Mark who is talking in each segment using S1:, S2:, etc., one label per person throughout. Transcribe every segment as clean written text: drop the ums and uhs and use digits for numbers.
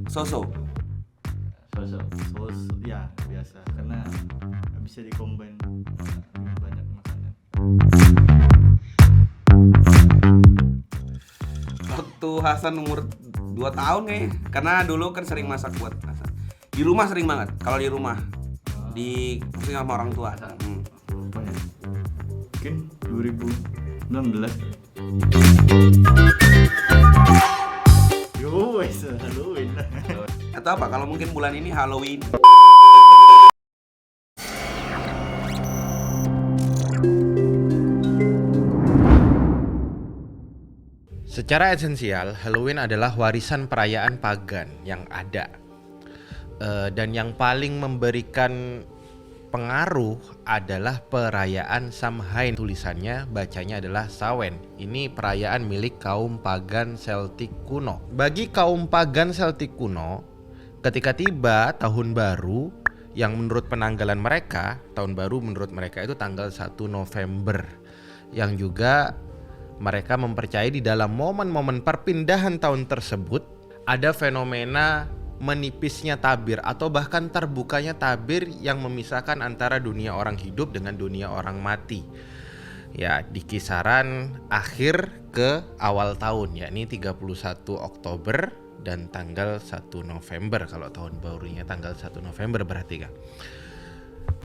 S1: So-so.
S2: Sos ya biasa karena bisa dikombin dengan banyak makanan.
S1: Waktu Hasan umur 2 tahun kayaknya. Karena dulu kan sering masak buat Hasan. Di rumah sering banget. Kalau di rumah maksudnya sama orang tua.
S2: Lupa ya. Mungkin 2016. Yo, wes Halloween.
S1: Atau apa? Kalau mungkin bulan ini Halloween.
S3: Secara esensial, Halloween adalah warisan perayaan pagan yang ada. Dan yang paling memberikan pengaruh adalah perayaan Samhain. Tulisannya, bacanya adalah Samhain. Ini perayaan milik kaum pagan Celtic kuno. Bagi kaum pagan Celtic kuno, ketika tiba tahun baru, yang menurut penanggalan mereka, tahun baru menurut mereka itu tanggal 1 November. Yang juga mereka mempercayai di dalam momen-momen perpindahan tahun tersebut ada fenomena menipisnya tabir atau bahkan terbukanya tabir yang memisahkan antara dunia orang hidup dengan dunia orang mati. Ya, di kisaran akhir ke awal tahun, yakni 31 Oktober dan tanggal 1 November. Kalau tahun barunya tanggal 1 November berarti kan.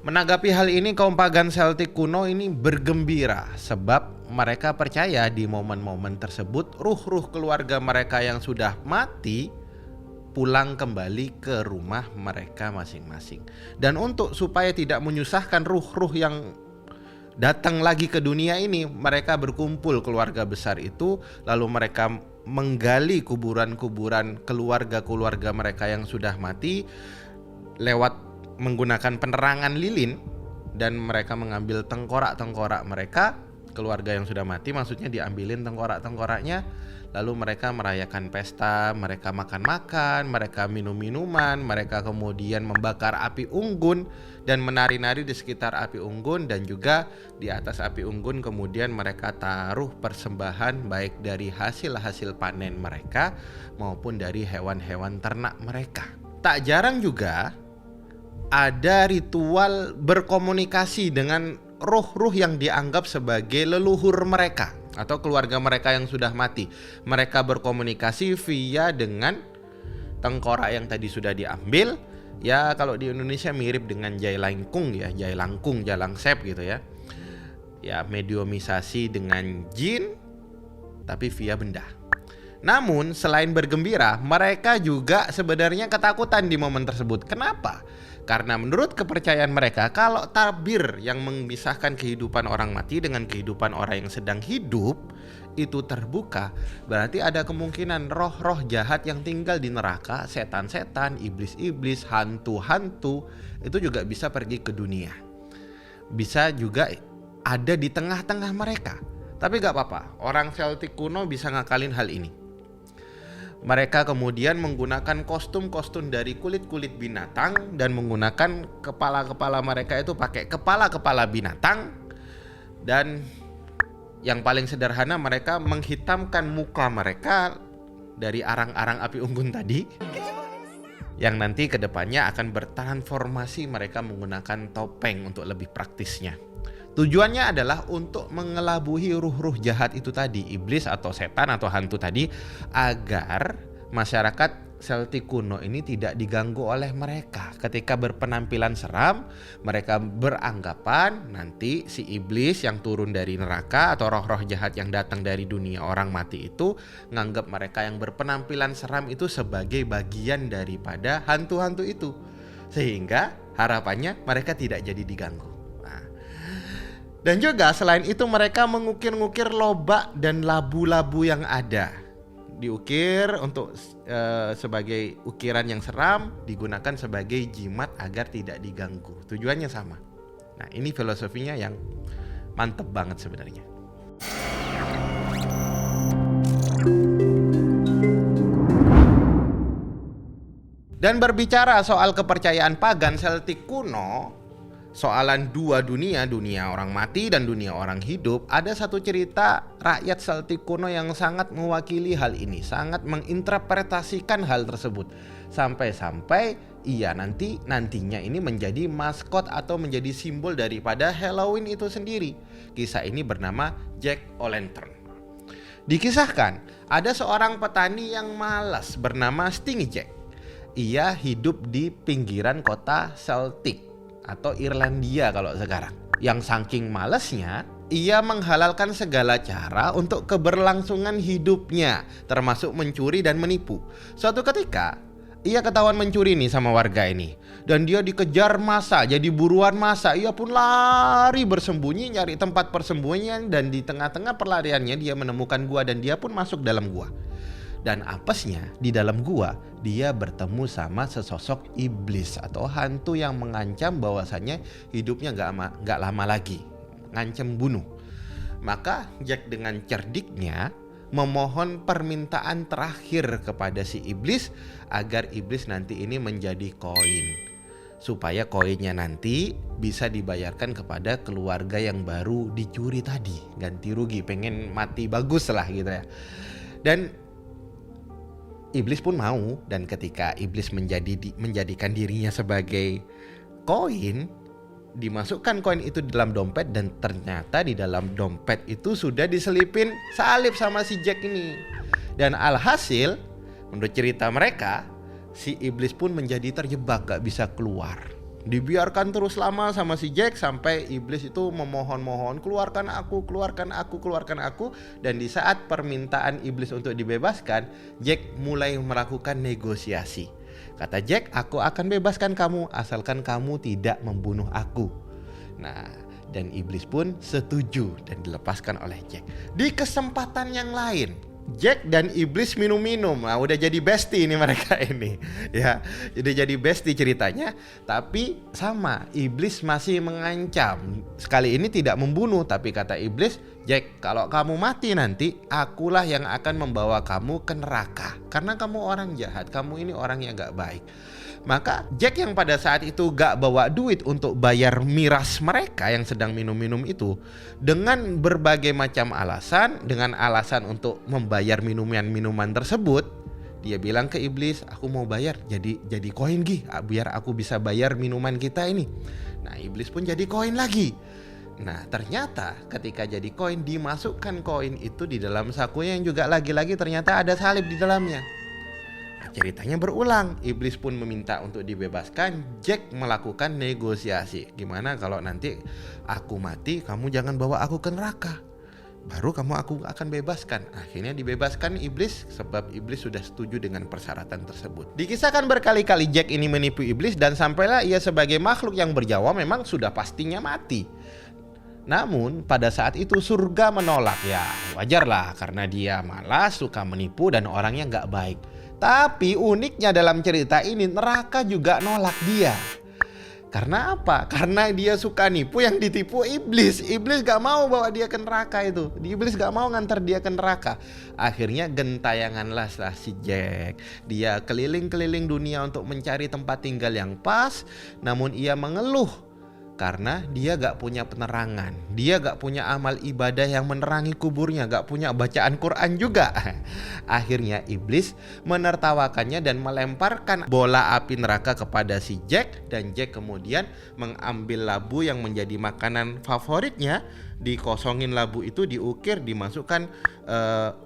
S3: Menanggapi hal ini, kaum pagan Celtic kuno ini bergembira sebab mereka percaya di momen-momen tersebut ruh-ruh keluarga mereka yang sudah mati pulang kembali ke rumah mereka masing-masing. Dan untuk supaya tidak menyusahkan ruh-ruh yang datang lagi ke dunia ini, mereka berkumpul keluarga besar itu, lalu mereka menggali kuburan-kuburan keluarga-keluarga mereka yang sudah mati lewat menggunakan penerangan lilin, dan mereka mengambil tengkorak-tengkorak mereka, keluarga yang sudah mati maksudnya diambilin tengkorak-tengkoraknya, lalu mereka merayakan pesta, mereka makan-makan, mereka minum-minuman, mereka kemudian membakar api unggun dan menari-nari di sekitar api unggun, dan juga di atas api unggun kemudian mereka taruh persembahan baik dari hasil-hasil panen mereka maupun dari hewan-hewan ternak mereka. Tak jarang juga ada ritual berkomunikasi dengan ruh-ruh yang dianggap sebagai leluhur mereka atau keluarga mereka yang sudah mati. Mereka berkomunikasi via dengan tengkorak yang tadi sudah diambil. Ya, kalau di Indonesia mirip dengan jailangkung ya, jailangkung, jalangsep gitu ya. Ya, mediumisasi dengan jin tapi via benda. Namun selain bergembira, mereka juga sebenarnya ketakutan di momen tersebut. Kenapa? Karena menurut kepercayaan mereka, kalau tabir yang memisahkan kehidupan orang mati dengan kehidupan orang yang sedang hidup itu terbuka, berarti ada kemungkinan roh-roh jahat yang tinggal di neraka, setan-setan, iblis-iblis, hantu-hantu itu juga bisa pergi ke dunia. Bisa juga ada di tengah-tengah mereka. Tapi gak apa-apa, orang Celtic kuno bisa ngakalin hal ini. Mereka kemudian menggunakan kostum-kostum dari kulit-kulit binatang dan menggunakan kepala-kepala mereka itu pakai kepala-kepala binatang. Dan yang paling sederhana, mereka menghitamkan muka mereka dari arang-arang api unggun tadi, yang nanti kedepannya akan bertransformasi mereka menggunakan topeng untuk lebih praktisnya. Tujuannya adalah untuk mengelabuhi ruh-ruh jahat itu tadi, iblis atau setan atau hantu tadi, agar masyarakat Celtic kuno ini tidak diganggu oleh mereka. Ketika berpenampilan seram, mereka beranggapan nanti si iblis yang turun dari neraka atau roh-roh jahat yang datang dari dunia orang mati itu nganggap mereka yang berpenampilan seram itu sebagai bagian daripada hantu-hantu itu. Sehingga harapannya mereka tidak jadi diganggu. Dan juga selain itu mereka mengukir-ngukir lobak dan labu-labu yang ada. Diukir untuk sebagai ukiran yang seram, digunakan sebagai jimat agar tidak diganggu. Tujuannya sama. Nah, ini filosofinya yang mantep banget sebenarnya. Dan berbicara soal kepercayaan pagan Celtic kuno, soalan dua dunia, dunia orang mati dan dunia orang hidup, ada satu cerita rakyat Celtic kuno yang sangat mewakili hal ini, sangat menginterpretasikan hal tersebut. Sampai-sampai ia nantinya ini menjadi maskot atau menjadi simbol daripada Halloween itu sendiri. Kisah ini bernama Jack O'Lantern. Dikisahkan, ada seorang petani yang malas bernama Stingy Jack. Ia hidup di pinggiran kota Celtic atau Irlandia kalau sekarang. Yang saking malesnya, ia menghalalkan segala cara untuk keberlangsungan hidupnya, termasuk mencuri dan menipu. Suatu ketika, ia ketahuan mencuri nih sama warga ini, dan dia dikejar massa, jadi buruan massa. Ia pun lari bersembunyi nyari tempat persembunyian, dan di tengah-tengah perlariannya dia menemukan gua dan dia pun masuk dalam gua. Dan apesnya di dalam gua dia bertemu sama sesosok iblis atau hantu yang mengancam bahwasannya hidupnya nggak lama lagi, ngancam bunuh. Maka Jack dengan cerdiknya memohon permintaan terakhir kepada si iblis agar iblis nanti ini menjadi koin, supaya koinnya nanti bisa dibayarkan kepada keluarga yang baru dicuri tadi, ganti rugi, pengen mati bagus lah gitu ya. Dan iblis pun mau, dan ketika iblis menjadikan dirinya sebagai koin, dimasukkan koin itu di dalam dompet, dan ternyata di dalam dompet itu sudah diselipin salib sama si Jack ini. Dan alhasil, menurut cerita mereka, si iblis pun menjadi terjebak, gak bisa keluar. Dibiarkan terus lama sama si Jack sampai iblis itu memohon-mohon, keluarkan aku, keluarkan aku, keluarkan aku. Dan di saat permintaan iblis untuk dibebaskan, Jack mulai melakukan negosiasi. Kata Jack, aku akan bebaskan kamu asalkan kamu tidak membunuh aku. Nah, dan iblis pun setuju dan dilepaskan oleh Jack. Di kesempatan yang lain, Jack dan iblis minum-minum. Nah, udah jadi bestie ini mereka ini. Ya, udah jadi bestie ceritanya. Tapi sama, iblis masih mengancam. Sekali ini tidak membunuh, tapi kata iblis, Jack, kalau kamu mati nanti, akulah yang akan membawa kamu ke neraka. Karena kamu orang jahat, kamu ini orang yang gak baik. Maka Jack yang pada saat itu gak bawa duit untuk bayar miras mereka yang sedang minum-minum itu, dengan berbagai macam alasan, dengan alasan untuk membayar minuman tersebut, dia bilang ke iblis, aku mau bayar jadi koin Gi, biar aku bisa bayar minuman kita ini. Nah, iblis pun jadi koin lagi. Nah, ternyata ketika jadi koin, dimasukkan koin itu di dalam sakunya yang juga lagi-lagi ternyata ada salib di dalamnya. Ceritanya berulang, iblis pun meminta untuk dibebaskan. Jack melakukan negosiasi. Gimana kalau nanti aku mati, kamu jangan bawa aku ke neraka, baru aku akan bebaskan. Akhirnya dibebaskan iblis, sebab iblis sudah setuju dengan persyaratan tersebut. Dikisahkan berkali-kali Jack ini menipu iblis, dan sampailah ia sebagai makhluk yang berjawa memang sudah pastinya mati. Namun pada saat itu surga menolak. Ya wajarlah, karena dia malas, suka menipu, dan orangnya gak baik. Tapi uniknya dalam cerita ini, neraka juga nolak dia. Karena apa? Karena dia suka nipu yang ditipu iblis. Iblis gak mau bawa dia ke neraka itu. Iblis gak mau ngantar dia ke neraka. Akhirnya gentayanganlah si Jack. Dia keliling-keliling dunia untuk mencari tempat tinggal yang pas. Namun ia mengeluh karena dia gak punya penerangan. Dia gak punya amal ibadah yang menerangi kuburnya, gak punya bacaan Quran juga. Akhirnya iblis menertawakannya dan melemparkan bola api neraka kepada si Jack. Dan Jack kemudian mengambil labu yang menjadi makanan favoritnya, dikosongin labu itu, diukir, dimasukkan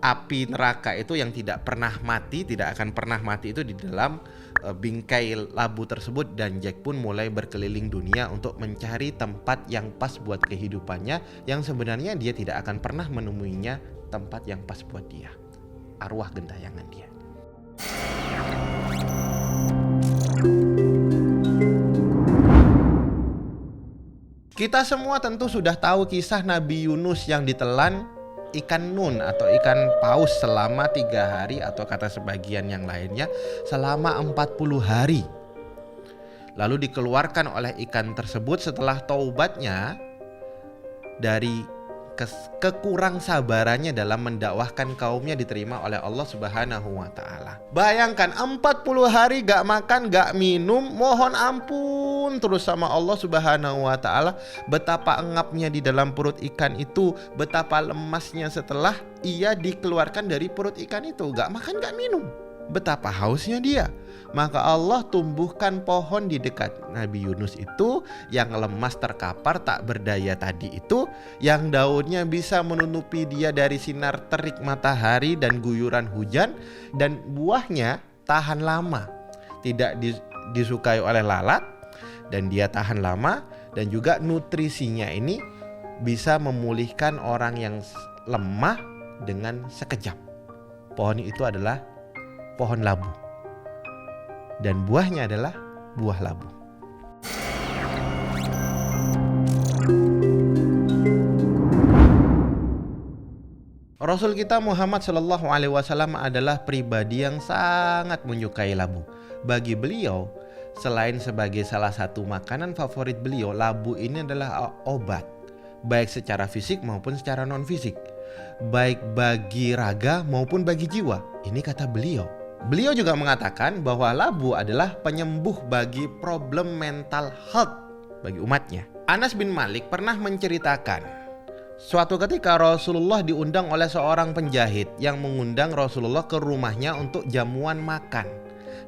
S3: api neraka itu yang tidak pernah mati, tidak akan pernah mati itu di dalam bingkai labu tersebut. Dan Jack pun mulai berkeliling dunia untuk mencari tempat yang pas buat kehidupannya, yang sebenarnya dia tidak akan pernah menemuinya tempat yang pas buat dia, arwah gentayangan dia. Kita semua tentu sudah tahu kisah Nabi Yunus yang ditelan ikan nun atau ikan paus selama 3 hari, atau kata sebagian yang lainnya selama 40 hari. Lalu dikeluarkan oleh ikan tersebut setelah taubatnya dari kekurang sabarannya dalam mendakwahkan kaumnya diterima oleh Allah Subhanahu wa taala. Bayangkan 40 hari gak makan, gak minum, mohon ampun terus sama Allah Subhanahu wa taala. Betapa engapnya di dalam perut ikan itu, betapa lemasnya setelah ia dikeluarkan dari perut ikan itu, gak makan gak minum. Betapa hausnya dia. Maka Allah tumbuhkan pohon di dekat Nabi Yunus itu, yang lemas terkapar tak berdaya tadi itu, yang daunnya bisa menutupi dia dari sinar terik matahari dan guyuran hujan, dan buahnya tahan lama, tidak disukai oleh lalat, dan dia tahan lama, dan juga nutrisinya ini bisa memulihkan orang yang lemah dengan sekejap. Pohon itu adalah pohon labu, dan buahnya adalah buah labu. Rasul kita Muhammad Shallallahu Alaihi Wasallam adalah pribadi yang sangat menyukai labu. Bagi beliau, selain sebagai salah satu makanan favorit beliau, labu ini adalah obat, baik secara fisik maupun secara non fisik, baik bagi raga maupun bagi jiwa. Ini kata beliau. Beliau juga mengatakan bahwa labu adalah penyembuh bagi problem mental health bagi umatnya. Anas bin Malik pernah menceritakan, suatu ketika Rasulullah diundang oleh seorang penjahit yang mengundang Rasulullah ke rumahnya untuk jamuan makan.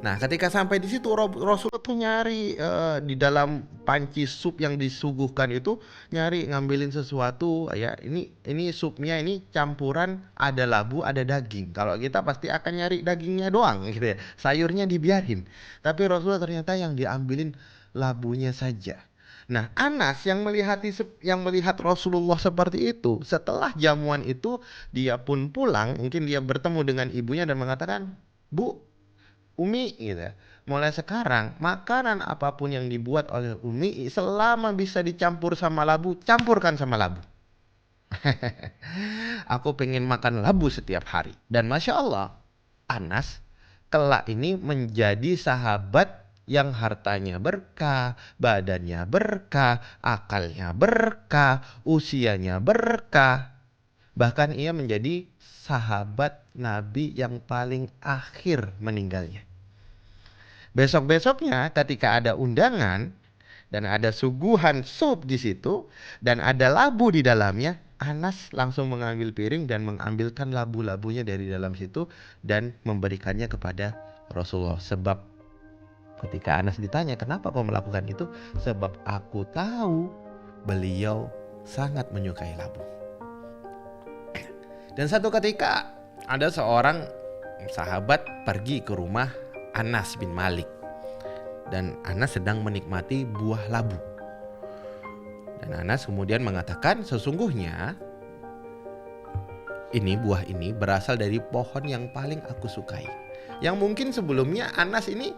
S3: Nah, ketika sampai di situ Rasulullah tuh nyari di dalam panci sup yang disuguhkan itu, nyari ngambilin sesuatu ya. Ini supnya ini campuran ada labu, ada daging. Kalau kita pasti akan nyari dagingnya doang gitu ya. Sayurnya dibiarin. Tapi Rasulullah ternyata yang diambilin labunya saja. Nah, Anas yang melihat Rasulullah seperti itu, setelah jamuan itu dia pun pulang, mungkin dia bertemu dengan ibunya dan mengatakan, "Bu, Umi gitu, mulai sekarang makanan apapun yang dibuat oleh Umi selama bisa dicampur sama labu, campurkan sama labu." Aku pengen makan labu setiap hari. Dan Masya Allah, Anas kelak ini menjadi sahabat yang hartanya berkah, badannya berkah, akalnya berkah, usianya berkah. Bahkan ia menjadi sahabat Nabi yang paling akhir meninggalnya. Besok-besoknya ketika ada undangan dan ada suguhan sup di situ dan ada labu di dalamnya, Anas langsung mengambil piring dan mengambilkan labu-labunya dari dalam situ dan memberikannya kepada Rasulullah. Sebab ketika Anas ditanya, "Kenapa kau melakukan itu?" "Sebab aku tahu beliau sangat menyukai labu." Dan satu ketika ada seorang sahabat pergi ke rumah Anas bin Malik, dan Anas sedang menikmati buah labu. Dan Anas kemudian mengatakan, "Sesungguhnya buah ini berasal dari pohon yang paling aku sukai." Yang mungkin sebelumnya Anas ini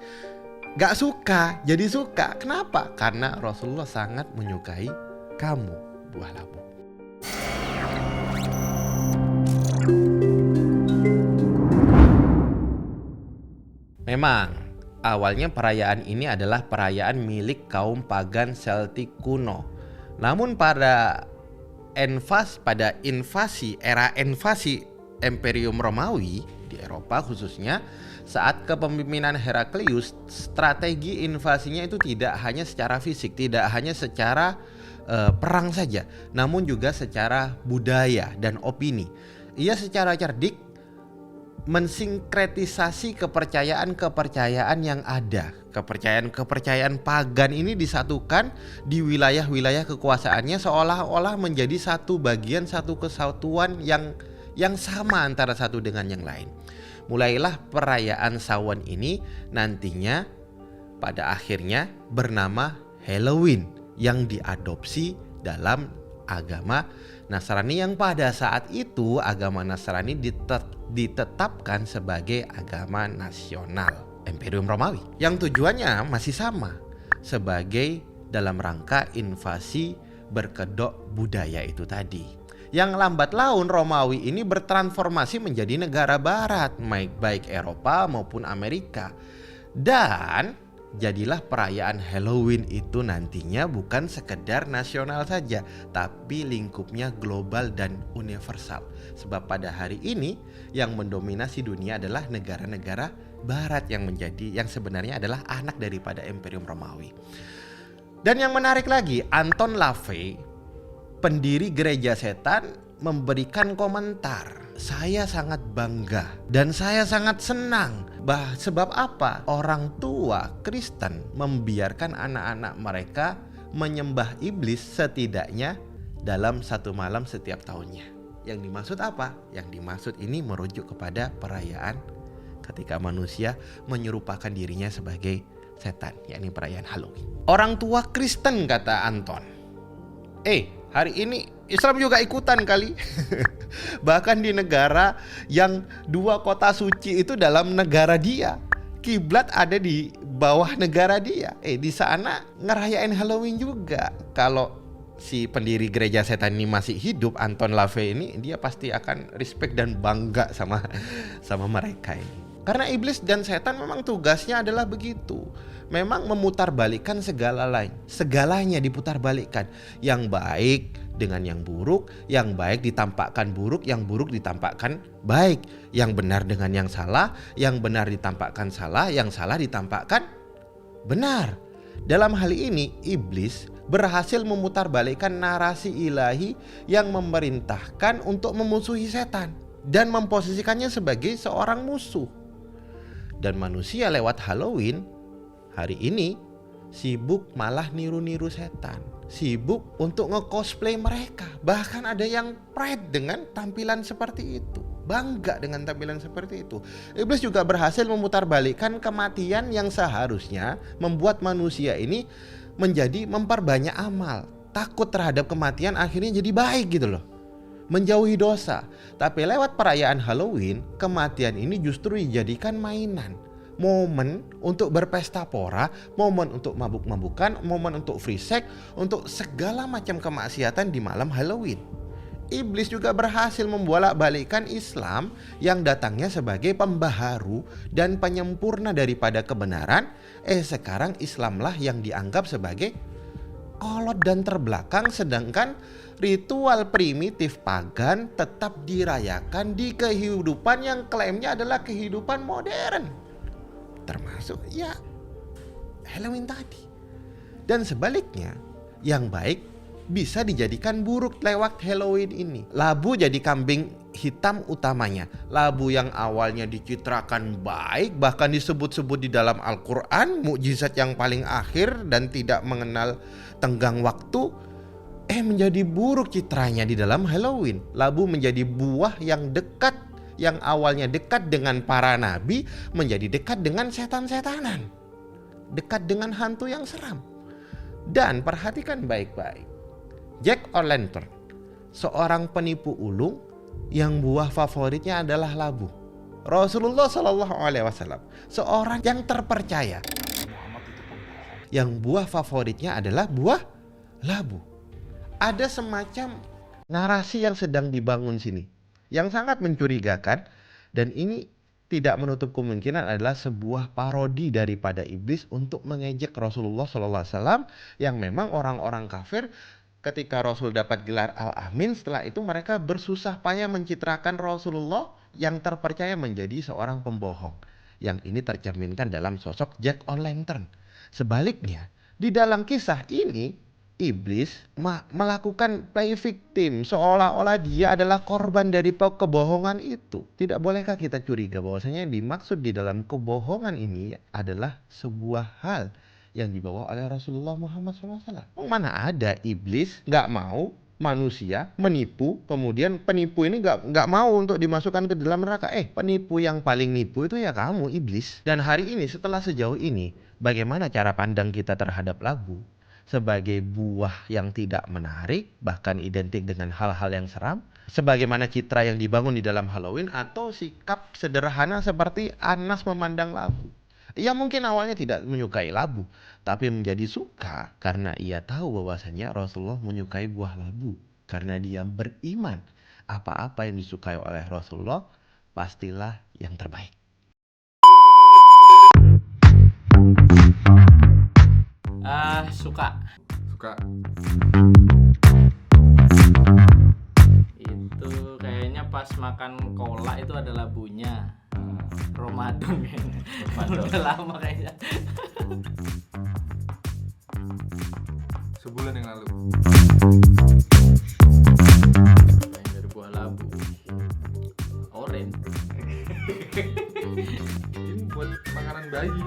S3: gak suka, jadi suka. Kenapa? Karena Rasulullah sangat menyukai kamu, buah labu. Memang awalnya perayaan ini adalah perayaan milik kaum pagan Celtic kuno. Namun pada era invasi Imperium Romawi di Eropa khususnya, saat kepemimpinan Heraklius, strategi invasinya itu tidak hanya secara fisik, tidak hanya secara perang saja, namun juga secara budaya dan opini. Ia secara cerdik mensinkretisasi kepercayaan-kepercayaan yang ada. Kepercayaan-kepercayaan pagan ini disatukan di wilayah-wilayah kekuasaannya seolah-olah menjadi satu bagian, satu kesatuan yang sama antara satu dengan yang lain. Mulailah perayaan Samhain ini nantinya pada akhirnya bernama Halloween yang diadopsi dalam agama Nasrani, yang pada saat itu agama Nasrani ditetapkan sebagai agama nasional Imperium Romawi, yang tujuannya masih sama, sebagai dalam rangka invasi berkedok budaya itu tadi. Yang lambat laun Romawi ini bertransformasi menjadi negara barat, baik Eropa maupun Amerika. Dan jadilah perayaan Halloween itu nantinya bukan sekedar nasional saja, tapi lingkupnya global dan universal. Sebab pada hari ini yang mendominasi dunia adalah negara-negara barat yang sebenarnya adalah anak daripada Imperium Romawi. Dan yang menarik lagi, Anton LaVey, pendiri Gereja Setan, memberikan komentar. Saya sangat bangga dan saya sangat senang. Sebab apa? Orang tua Kristen membiarkan anak-anak mereka menyembah iblis setidaknya dalam satu malam setiap tahunnya. Yang dimaksud apa? Yang dimaksud ini merujuk kepada perayaan ketika manusia menyerupakan dirinya sebagai setan, yakni perayaan Halloween. Orang tua Kristen, kata Anton, hari ini Islam juga ikutan kali. Bahkan di negara yang 2 kota suci itu dalam negara dia, kiblat ada di bawah negara dia. Di sana ngerayain Halloween juga. Kalau si pendiri Gereja Setan ini masih hidup, Anton LaVey ini, dia pasti akan respect dan bangga sama mereka ini. Karena iblis dan setan memang tugasnya adalah begitu. Memang memutarbalikkan segalanya diputarbalikkan. Yang baik dengan yang buruk, yang baik ditampakkan buruk, yang buruk ditampakkan baik, yang benar dengan yang benar ditampakkan salah, yang salah ditampakkan benar. Dalam hal ini iblis berhasil memutarbalikkan narasi ilahi yang memerintahkan untuk memusuhi setan dan memposisikannya sebagai seorang musuh. Dan manusia lewat Halloween hari ini sibuk malah niru-niru setan, sibuk untuk nge-cosplay mereka. Bahkan ada yang pride dengan tampilan seperti itu, bangga dengan tampilan seperti itu. Iblis juga berhasil memutarbalikkan kematian yang seharusnya membuat manusia ini menjadi memperbanyak amal. Takut terhadap kematian akhirnya jadi baik gitu loh, menjauhi dosa. Tapi lewat perayaan Halloween, kematian ini justru dijadikan mainan, momen untuk berpesta pora, momen untuk mabuk-mabukan, momen untuk free sex, untuk segala macam kemaksiatan di malam Halloween. Iblis juga berhasil membolak-balikkan Islam yang datangnya sebagai pembaharu dan penyempurna daripada kebenaran. Sekarang Islamlah yang dianggap sebagai kolot dan terbelakang, sedangkan ritual primitif pagan tetap dirayakan di kehidupan yang klaimnya adalah kehidupan modern, termasuk ya Halloween tadi. Dan sebaliknya, yang baik bisa dijadikan buruk lewat Halloween ini. Labu jadi kambing hitam utamanya. Labu yang awalnya dicitrakan baik, bahkan disebut-sebut di dalam Al-Quran mukjizat yang paling akhir dan tidak mengenal tenggang waktu, menjadi buruk citranya di dalam Halloween. Labu menjadi buah yang dekat, yang awalnya dekat dengan para nabi, menjadi dekat dengan setan-setanan, dekat dengan hantu yang seram. Dan perhatikan baik-baik, Jack O'Lantern, seorang penipu ulung yang buah favoritnya adalah labu. Rasulullah SAW, seorang yang terpercaya, yang buah favoritnya adalah buah labu. Ada semacam narasi yang sedang dibangun sini yang sangat mencurigakan, dan ini tidak menutup kemungkinan adalah sebuah parodi daripada iblis untuk mengejek Rasulullah SAW, yang memang orang-orang kafir ketika Rasul dapat gelar Al-Amin, setelah itu mereka bersusah payah mencitrakan Rasulullah yang terpercaya menjadi seorang pembohong. Yang ini tercerminkan dalam sosok Jack O'Lantern. Sebaliknya, di dalam kisah ini iblis melakukan play victim, seolah-olah dia adalah korban dari kebohongan itu. Tidak bolehkah kita curiga bahwasanya yang dimaksud di dalam kebohongan ini adalah sebuah hal yang dibawa oleh Rasulullah Muhammad SAW. Mana ada iblis nggak mau manusia menipu, kemudian penipu ini nggak mau untuk dimasukkan ke dalam neraka. Penipu yang paling nipu itu ya kamu, iblis. Dan hari ini setelah sejauh ini, bagaimana cara pandang kita terhadap labu sebagai buah yang tidak menarik, bahkan identik dengan hal-hal yang seram, sebagaimana citra yang dibangun di dalam Halloween, atau sikap sederhana seperti Anas memandang labu. Ia mungkin awalnya tidak menyukai labu, tapi menjadi suka karena ia tahu bahwasanya Rasulullah menyukai buah labu. Karena dia beriman, apa-apa yang disukai oleh Rasulullah pastilah yang terbaik.
S2: Mantap.
S4: Udah lama kayaknya.
S5: Sebulan yang lalu.
S4: Main dari buah labu. Orange.
S5: Ini buat makanan bayi.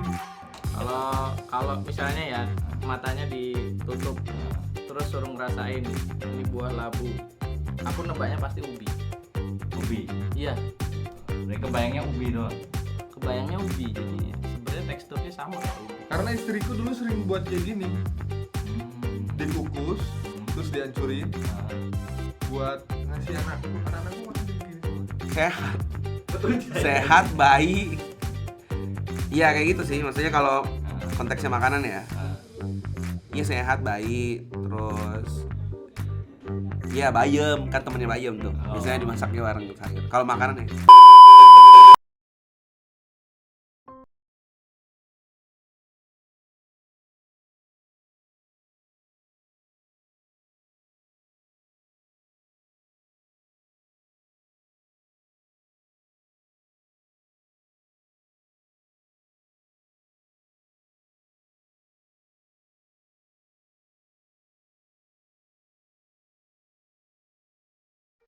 S4: Kalau misalnya ya matanya ditutup terus suruh ngerasain ini buah labu. Aku nebaknya pasti ubi.
S2: Ubi.
S4: Iya,
S2: Mereka kebayangnya ubi doang.
S4: kebayangnya ubi. Jadi sebenarnya teksturnya sama kayak ubi.
S5: Karena istriku dulu sering buat kayak gini,
S2: Hmm.
S5: dikukus, terus dihancurin
S2: Nah,
S5: buat ngasih anakku. Anak-anakku masih begini.
S1: Sehat. Sehat bayi. Iya kayak gitu sih, maksudnya kalau konteksnya makanan ya. Iya sehat bayi, terus ya bayam kan temennya bayam tuh. Biasanya dimasaknya bareng sayur. Kalau makanan ya